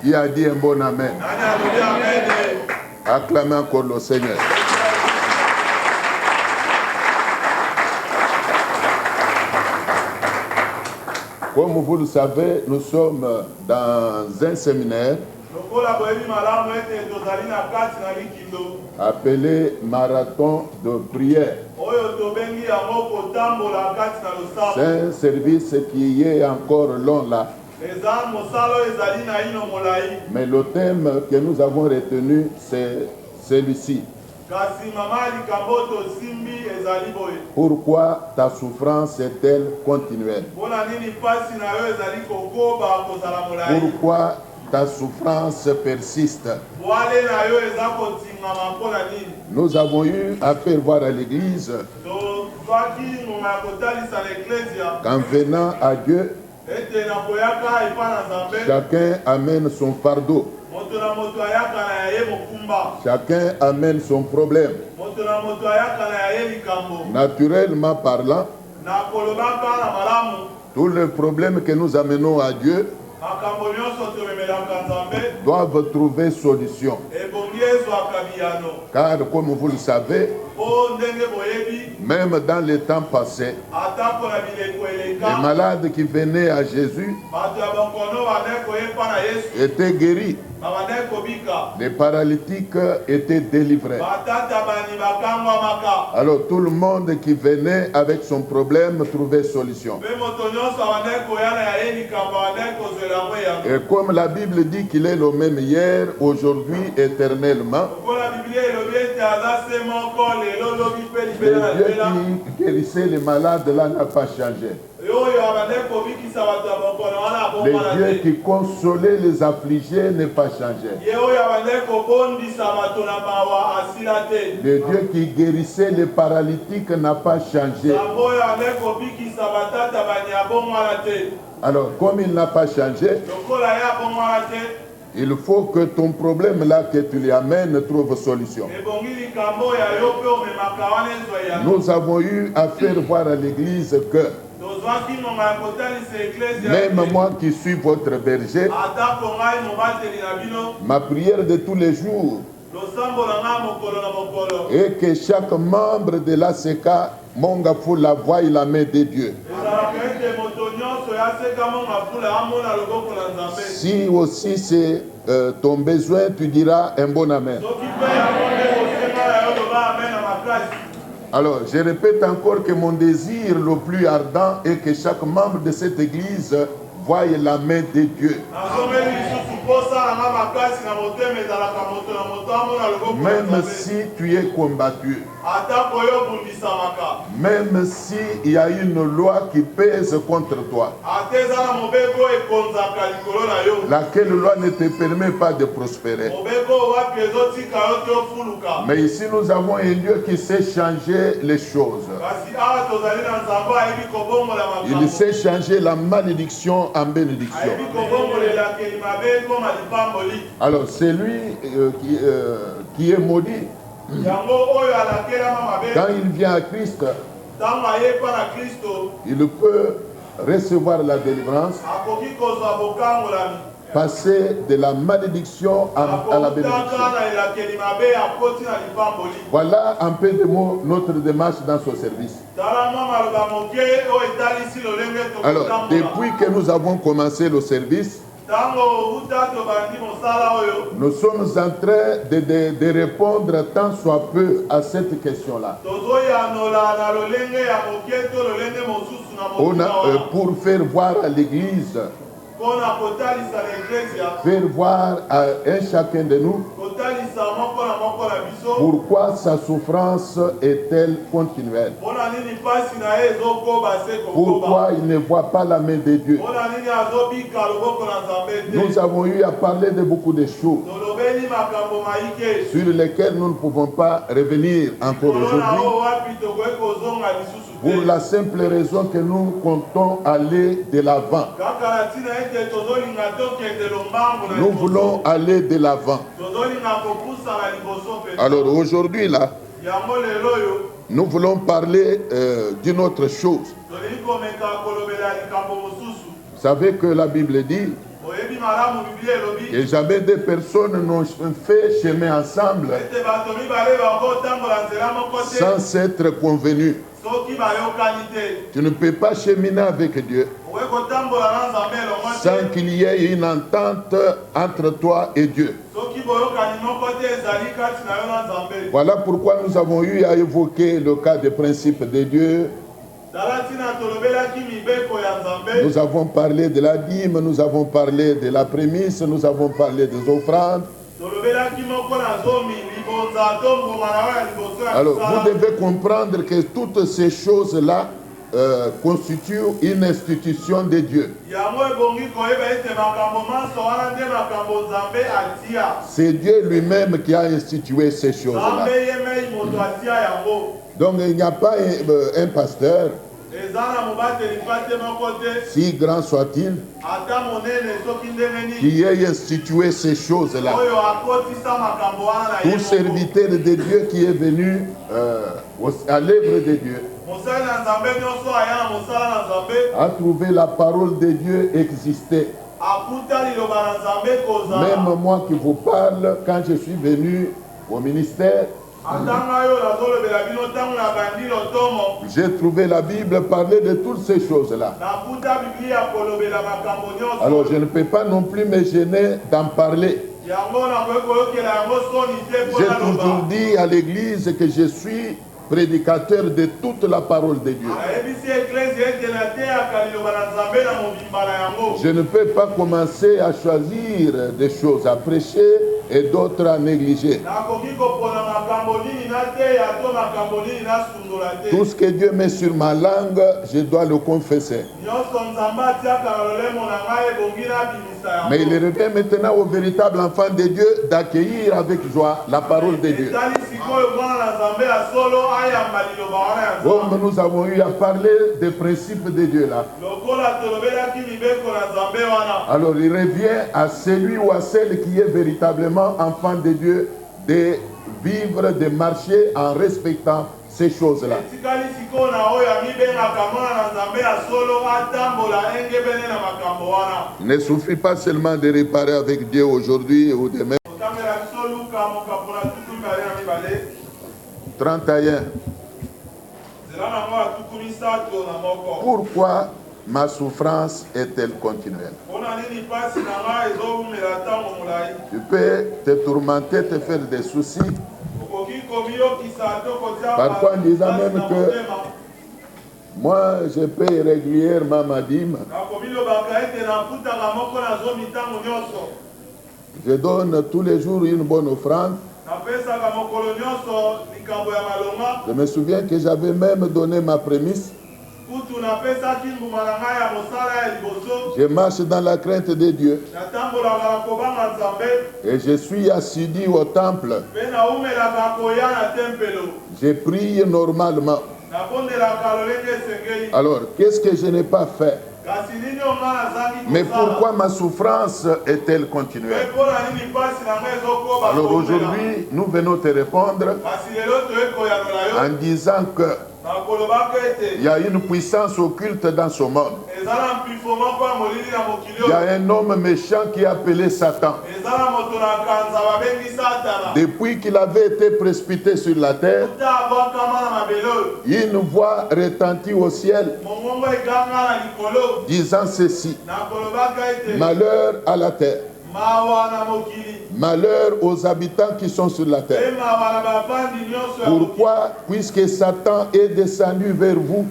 Qui a dit un bon amen? Acclamez encore le Seigneur. Comme vous le savez, nous sommes dans un séminaire appelé Marathon de prière. C'est un service qui est encore long là. Mais le thème que nous avons retenu, c'est celui-ci. Pourquoi ta souffrance est-elle continuelle? Pourquoi ta souffrance persiste? Nous avons eu à faire voir à l'église qu'en venant à Dieu, chacun amène son fardeau. Chacun amène son problème. Naturellement parlant, tous les problèmes que nous amenons à Dieu doivent trouver solution. Car comme vous le savez, même dans les temps passés, les malades qui venaient à Jésus étaient guéris. Les paralytiques étaient délivrés. Alors tout le monde qui venait avec son problème trouvait solution. Et comme la Bible dit qu'il est le même hier, aujourd'hui, éternellement, le Dieu qui guérissait les malades là n'a pas changé. Le Dieu qui consolait les affligés n'est pas changé. Le Dieu qui guérissait les paralytiques n'a pas changé. Alors, comme il n'a pas changé, il faut que ton problème là que tu lui amènes trouve solution. Nous avons eu à faire voir à l'église que même moi qui suis votre berger, ma prière de tous les jours est que chaque membre de l'ACK Mongafou la voie et la main de Dieu. Si aussi c'est ton besoin, tu diras un bon amen. Alors, je répète encore que mon désir le plus ardent est que chaque membre de cette église voie la main de Dieu. Même si tu es combattu, même si il y a une loi qui pèse contre toi, laquelle loi ne te permet pas de prospérer. Mais ici nous avons un Dieu qui sait changer les choses. Il sait changer la malédiction en bénédiction. Alors c'est lui qui est maudit. Quand il vient à Christ, il peut recevoir la délivrance, passer de la malédiction à la bénédiction. Voilà un peu de mots notre démarche dans ce service. Alors, depuis que nous avons commencé le service, nous sommes en train de répondre tant soit peu à cette question-là. Pour faire voir à l'Église, faire voir à un chacun de nous pourquoi sa souffrance est-elle continuelle. Pourquoi il ne voit pas la main de Dieu. Nous avons eu à parler de beaucoup de choses sur lesquelles nous ne pouvons pas revenir encore aujourd'hui, pour la simple raison que nous comptons aller de l'avant. Nous voulons aller de l'avant. Alors aujourd'hui là, nous voulons parler d'une autre chose. Vous savez que la Bible dit Et jamais deux personnes n'ont fait chemin ensemble sans s'être convenus. Tu ne peux pas cheminer avec Dieu sans qu'il y ait une entente entre toi et Dieu. Voilà pourquoi nous avons eu à évoquer le cas des principes de Dieu. Nous avons parlé de la dîme, nous avons parlé de la prémisse, nous avons parlé des offrandes. Alors, vous devez comprendre que toutes ces choses-là constituent une institution de Dieu. C'est Dieu lui-même qui a institué ces choses-là. Donc, il n'y a pas un pasteur, si grand soit-il, qui ait institué ces choses-là. Tout serviteur de Dieu qui est venu à l'œuvre de Dieu a trouvé la parole de Dieu exister. Même moi qui vous parle, quand je suis venu au ministère, j'ai trouvé la Bible parler de toutes ces choses-là. Alors je ne peux pas non plus me gêner d'en parler. J'ai toujours dit à l'église que je suis prédicateur de toute la parole de Dieu. Je ne peux pas commencer à choisir des choses à prêcher et d'autres à négliger. Tout ce que Dieu met sur ma langue, je dois le confesser. Mais il revient maintenant au véritable enfant de Dieu d'accueillir avec joie la parole de Dieu. Comme nous avons eu à parler des principes de Dieu là. Alors il revient à celui ou à celle qui est véritablement enfant de Dieu de vivre, de marcher en respectant ces choses-là. Il ne suffit pas seulement de réparer avec Dieu aujourd'hui ou demain. 31. Pourquoi ma souffrance est-elle continuelle? Tu peux te tourmenter, te faire des soucis. Parfois en disant même que moi je paye régulièrement ma dîme. Je donne tous les jours une bonne offrande. Je me souviens que j'avais même donné ma prémisse. Je marche dans la crainte de Dieu. Et je suis assidu au temple. Je prie normalement. Alors, qu'est-ce que je n'ai pas fait? Mais pourquoi ma souffrance est-elle continuelle? Alors aujourd'hui, nous venons te répondre en disant que il y a une puissance occulte dans ce monde. Il y a un homme méchant qui est appelé Satan. Depuis qu'il avait été précipité sur la terre, une voix retentit au ciel disant ceci: malheur à la terre, malheur aux habitants qui sont sur la terre. Pourquoi? Puisque Satan est descendu vers vous,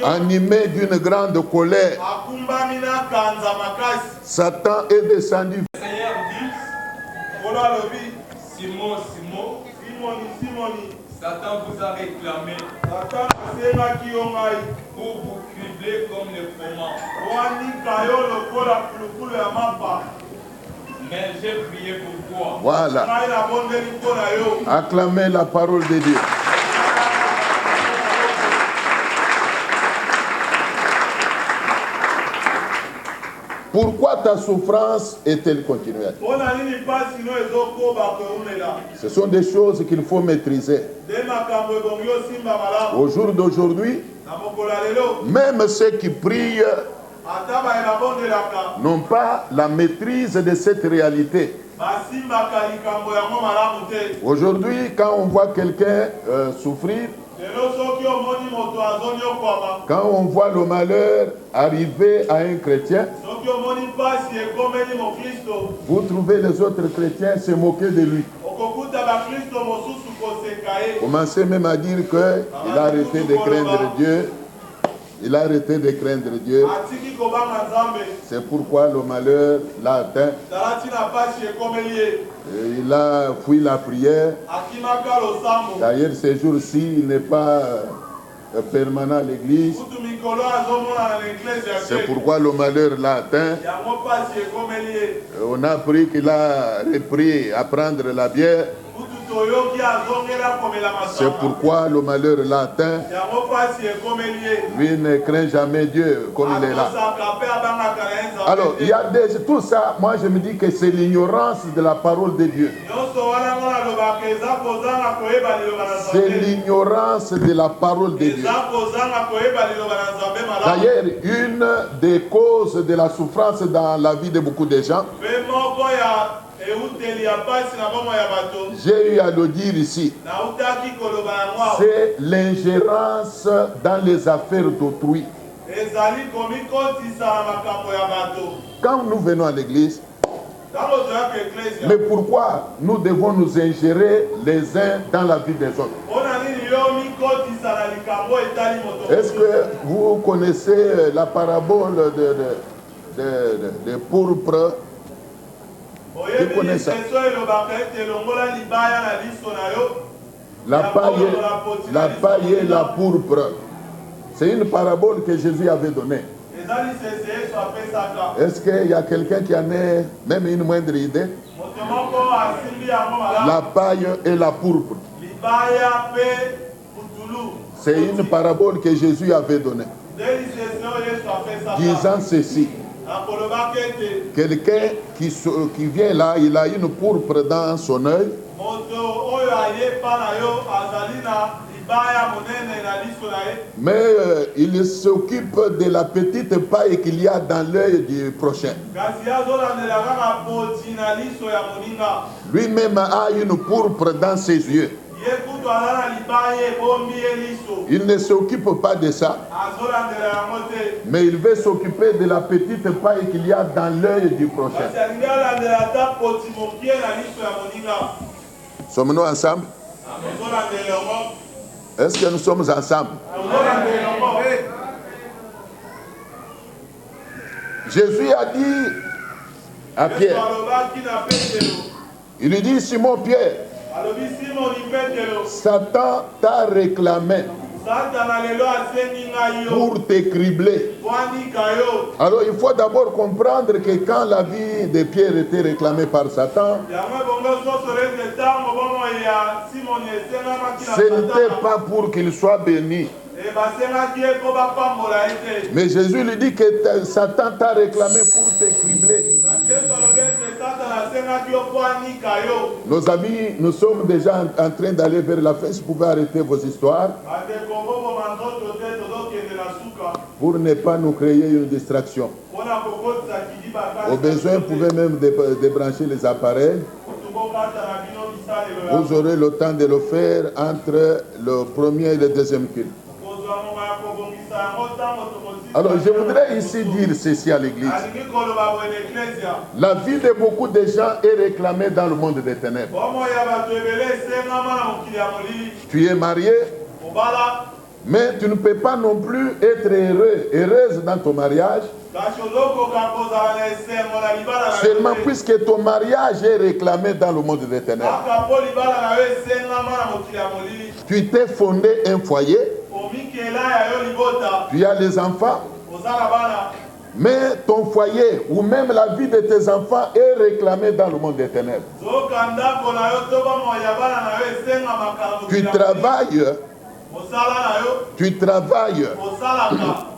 animé d'une grande colère. Satan est descendu. Le Seigneur dit: Simon, Simon, Satan vous a réclamé pour vous cribler comme le froment. Mais j'ai prié pour toi. Voilà. Acclamez la parole de Dieu. Pourquoi ta souffrance est-elle continuelle? Ce sont des choses qu'il faut maîtriser. Au jour d'aujourd'hui, même ceux qui prient n'ont pas la maîtrise de cette réalité. Aujourd'hui, quand on voit quelqu'un souffrir, quand on voit le malheur arriver à un chrétien, vous trouvez les autres chrétiens se moquer de lui. Commencez même à dire qu'il a arrêté de craindre Dieu. Il a arrêté de craindre Dieu. C'est pourquoi le malheur l'a atteint. Il a fui la prière. D'ailleurs, ces jours-ci, il n'est pas permanent à l'église. C'est pourquoi le malheur l'a atteint. On a appris qu'il a repris à prendre la bière. C'est pourquoi le malheur l'a atteint. Lui ne craint jamais Dieu comme il est là. Alors, il y a tout ça, moi je me dis que c'est l'ignorance de la parole de Dieu. C'est l'ignorance de la parole de Dieu. D'ailleurs, une des causes de la souffrance dans la vie de beaucoup de gens, j'ai eu à le dire ici, c'est l'ingérence dans les affaires d'autrui. Quand nous venons à l'église, mais pourquoi nous devons nous ingérer les uns dans la vie des autres? Est-ce que vous connaissez la parabole de pourpre? Vous connaissez ça? La paille et la pourpre. C'est une parabole que Jésus avait donnée. Est-ce qu'il y a quelqu'un qui en a même une moindre idée? La paille et la pourpre. C'est une parabole que Jésus avait donnée, disant ceci. Quelqu'un qui vient là, il a une pourpre dans son œil. Mais il s'occupe de la petite paille qu'il y a dans l'œil du prochain. Lui-même a une pourpre dans ses yeux. Il ne s'occupe pas de ça, mais il veut s'occuper de la petite paille qu'il y a dans l'œil du prochain. Sommes-nous ensemble? Est-ce que nous sommes ensemble? Jésus a dit à Pierre, il lui dit, Simon Pierre, Satan t'a réclamé pour te cribler. Alors il faut d'abord comprendre que quand la vie de Pierre était réclamée par Satan, ce n'était pas pour qu'il soit béni. Mais Jésus lui dit que Satan t'a réclamé pour te cribler. Nos amis, nous sommes déjà en train d'aller vers la fin. Si vous pouvez arrêter vos histoires pour ne pas nous créer une distraction. Au besoin, vous pouvez même débrancher les appareils. Vous aurez le temps de le faire entre le premier et le deuxième culte. Alors, je voudrais ici dire ceci à l'église. La vie de beaucoup de gens est réclamée dans le monde des ténèbres. Tu es marié, mais tu ne peux pas non plus être heureuse dans ton mariage. Seulement puisque ton mariage est réclamé dans le monde des ténèbres. Tu t'es fondé un foyer. Tu as des enfants. Mais ton foyer ou même la vie de tes enfants est réclamée dans le monde des ténèbres. Tu travailles,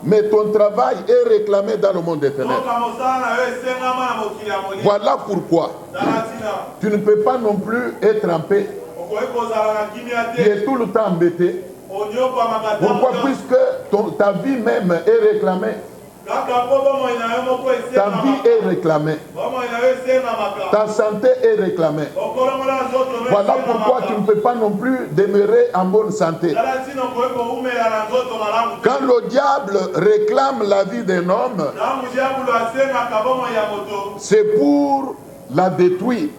mais ton travail est réclamé dans le monde des ténèbres. Voilà pourquoi tu ne peux pas non plus être en paix. Tu es tout le temps embêté. Pourquoi? Puisque ta vie même est réclamée. Ta vie est réclamée. Ta santé est réclamée. Voilà pourquoi tu ne peux pas non plus demeurer en bonne santé. Quand le diable réclame la vie d'un homme, c'est pour la détruire.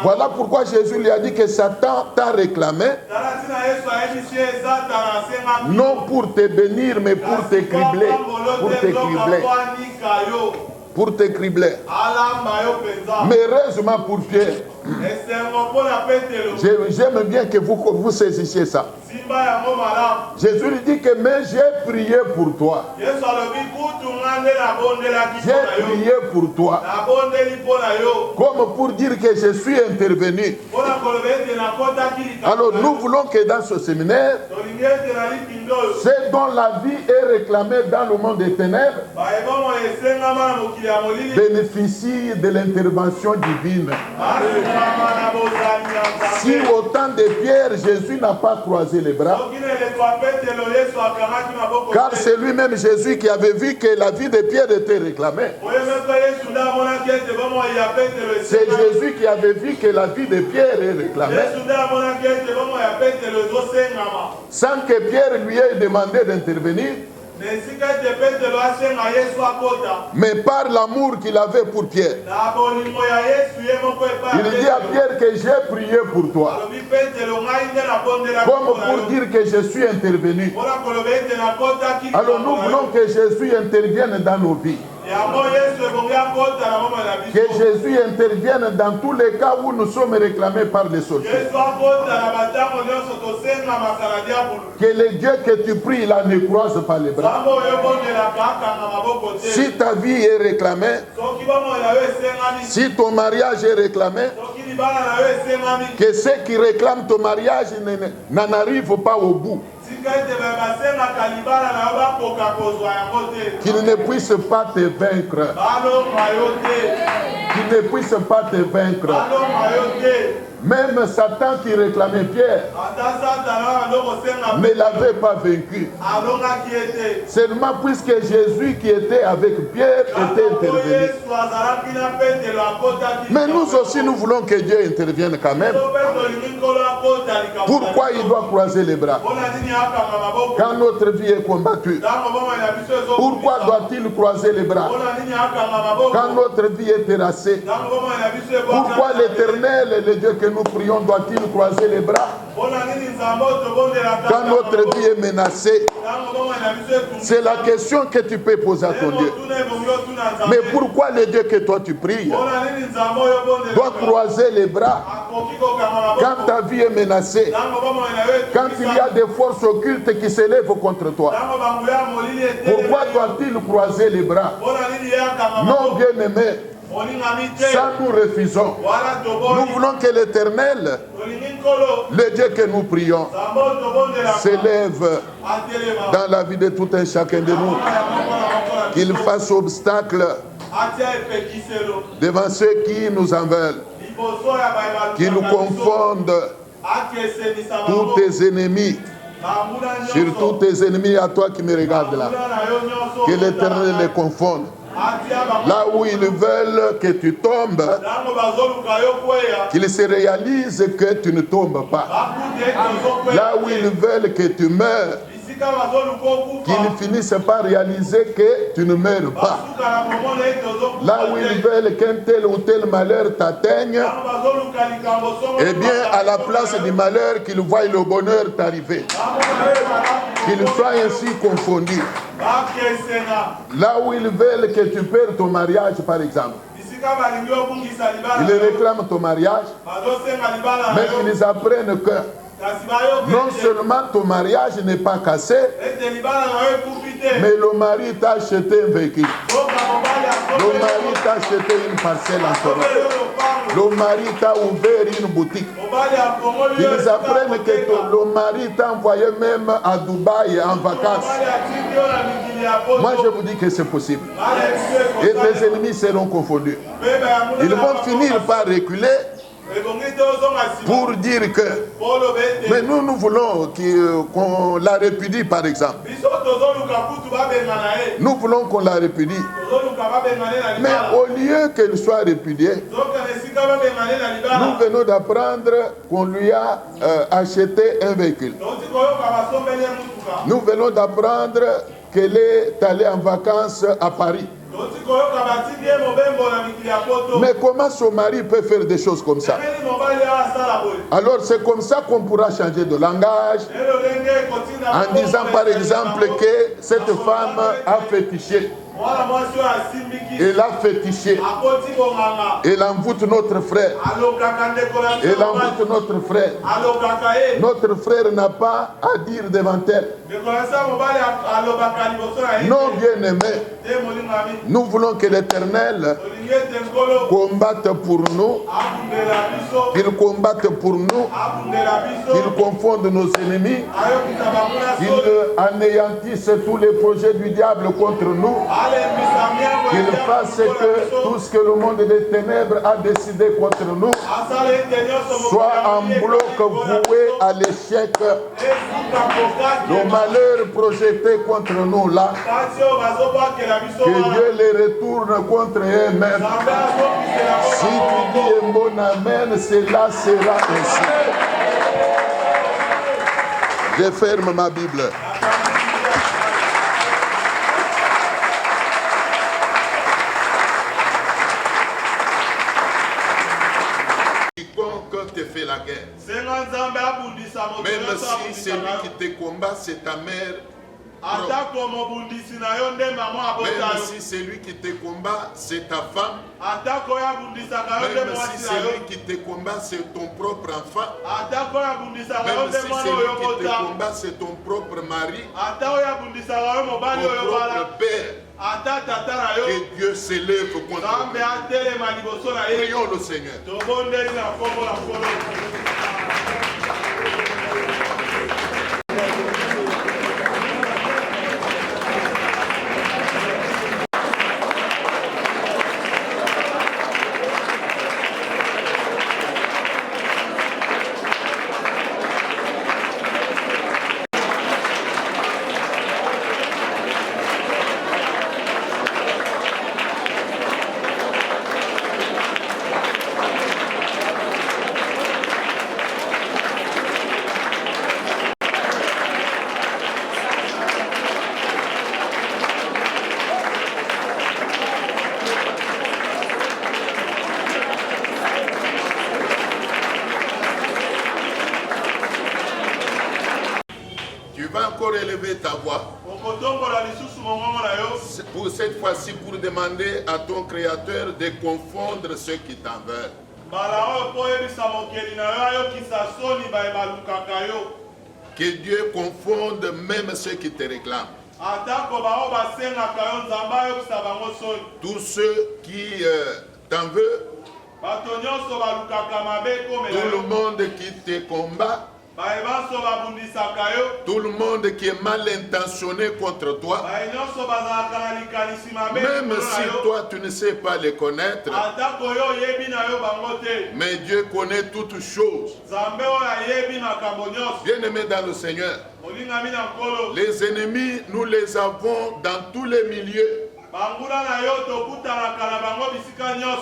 Voilà pourquoi Jésus lui a dit que Satan t'a réclamé, non pour te bénir, mais pour te cribler. Pour te cribler. Pour te cribler. Mais heureusement pour Pierre, j'aime bien que vous saisissiez ça. Jésus lui dit que mais j'ai prié pour toi. J'ai prié pour toi. Comme pour dire que je suis intervenu. Alors nous voulons que dans ce séminaire, ce dont la vie est réclamée dans le monde des ténèbres bénéficie de l'intervention divine. Si au temps de Pierre, Jésus n'a pas croisé les bras, car c'est lui-même Jésus qui avait vu que la vie de Pierre était réclamée. C'est Jésus qui avait vu que la vie de Pierre est réclamée, sans que Pierre lui ait demandé d'intervenir. Mais par l'amour qu'il avait pour Pierre, il dit à Pierre que j'ai prié pour toi, comme pour dire que je suis intervenu. Alors nous voulons que Jésus intervienne dans nos vies. Que Jésus intervienne dans tous les cas où nous sommes réclamés par les sorciers. Que le Dieu que tu pries là ne croise pas les bras. Si ta vie est réclamée, si ton mariage est réclamé, que ceux qui réclament ton mariage n'en arrivent pas au bout. Qu'il ne puisse pas te vaincre. Qu'il ne puisse pas te vaincre. Même Satan qui réclamait Pierre ne l'avait pas vaincu. Seulement puisque Jésus qui était avec Pierre était intervenu. Mais nous aussi nous voulons que Dieu intervienne quand même. Pourquoi il doit croiser les bras? Quand notre vie est combattue, pourquoi doit-il croiser les bras? Quand notre vie est terrassée, pourquoi l'Éternel, le Dieu que nous prions, doit-il croiser les bras? Quand notre vie est menacée, c'est la question que tu peux poser à ton Dieu. Mais pourquoi le Dieu que toi tu pries doit croiser les bras quand ta vie est menacée, quand il y a des forces occultes qui s'élèvent contre toi? Pourquoi doit-il croiser les bras? Non, bien-aimé, ça nous refusons. Nous voulons que l'Éternel, le Dieu que nous prions, s'élève dans la vie de tout un chacun de nous. Qu'il fasse obstacle devant ceux qui nous en veulent. Qu'il nous confonde tous tes ennemis. Surtout tes ennemis à toi qui me regardes là. Que l'Éternel les confonde. Là où ils veulent que tu tombes, qu'ils se réalisent que tu ne tombes pas. Là où ils veulent que tu meurs, qu'ils finissent par réaliser que tu ne meurs pas. Là où ils veulent qu'un tel ou tel malheur t'atteigne, eh bien, à la place du malheur, qu'ils voient le bonheur t'arriver. Qu'ils soient ainsi confondus. Là où ils veulent que tu perdes ton mariage, par exemple, ils réclament ton mariage, mais qu'ils apprennent que non seulement ton mariage n'est pas cassé, mais le mari t'a acheté un véhicule. Le mari t'a acheté une parcelle en forêt. Le mari t'a ouvert une boutique. Ils apprennent que le mari t'a envoyé même à Dubaï en vacances. Moi je vous dis que c'est possible. Et tes ennemis seront confondus. Ils vont finir par reculer pour dire que, mais nous voulons qu'on la répudie par exemple. Nous voulons qu'on la répudie. Mais au lieu qu'elle soit répudiée, nous venons d'apprendre qu'on lui a acheté un véhicule. Nous venons d'apprendre qu'elle est allée en vacances à Paris. Mais comment son mari peut faire des choses comme ça? Alors c'est comme ça qu'on pourra changer de langage en disant par exemple que cette femme a fétiché. Elle a fétiché. Elle envoûte notre frère. Elle envoûte notre frère. Notre frère n'a pas à dire devant elle. Non, bien-aimés, nous voulons que l'Éternel combatte pour nous, qu'il combatte pour nous, qu'il confonde nos ennemis, qu'il anéantisse tous les projets du diable contre nous, qu'il fasse que tout ce que le monde des ténèbres a décidé contre nous soit en bloc voué à l'échec. Le malheur projeté contre nous là, que Dieu les retourne contre eux-mêmes. Si tu dis un bon amen, cela sera ainsi. Je ferme ma Bible. Quiconque te fait la guerre, même si celui qui te combat, c'est ta mère. Même si c'est lui qui te combat, c'est ta femme. Même si c'est lui qui te combat, c'est ton propre enfant. Même si c'est lui qui te combat, c'est ton propre mari, ton propre père. Que Dieu s'élève contre nous. Prions le Seigneur. Élever ta voix pour cette fois-ci pour demander à ton Créateur de confondre ceux qui t'en veulent. Que Dieu confonde même ceux qui te réclament. Tous ceux qui t'en veulent, tout le monde qui te combat, tout le monde qui est mal intentionné contre toi, même si toi tu ne sais pas les connaître, mais Dieu connaît toutes choses. Bien-aimés dans le Seigneur, les ennemis, nous les avons dans tous les milieux.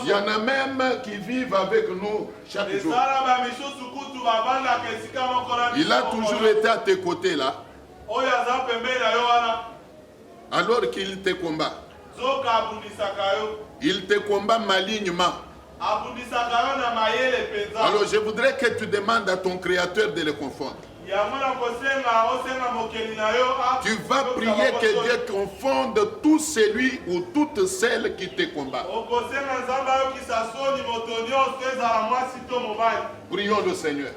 Il y en a même qui vivent avec nous chaque jour. Il a toujours été à tes côtés là. Alors qu'il te combat. Il te combat malignement. Alors je voudrais que tu demandes à ton Créateur de le confondre. Tu vas prier que Dieu confonde tout celui ou toute celle qui te combat. Prions le Seigneur.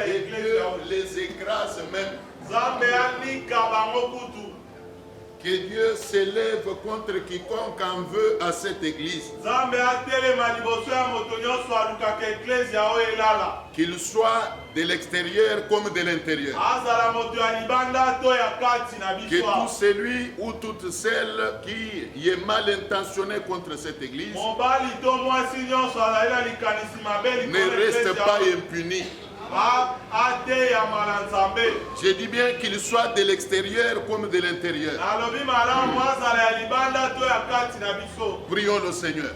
Et Dieu les écrase même. Que Dieu s'élève contre quiconque en veut à cette église. Qu'il soit de l'extérieur comme de l'intérieur. Que tout celui ou toute celle qui est mal intentionné contre cette église ne reste pas impuni. Je dis bien qu'il soit de l'extérieur comme de l'intérieur. Prions le Seigneur.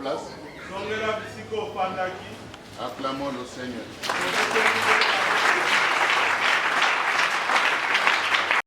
Place. Acclamons le Seigneur.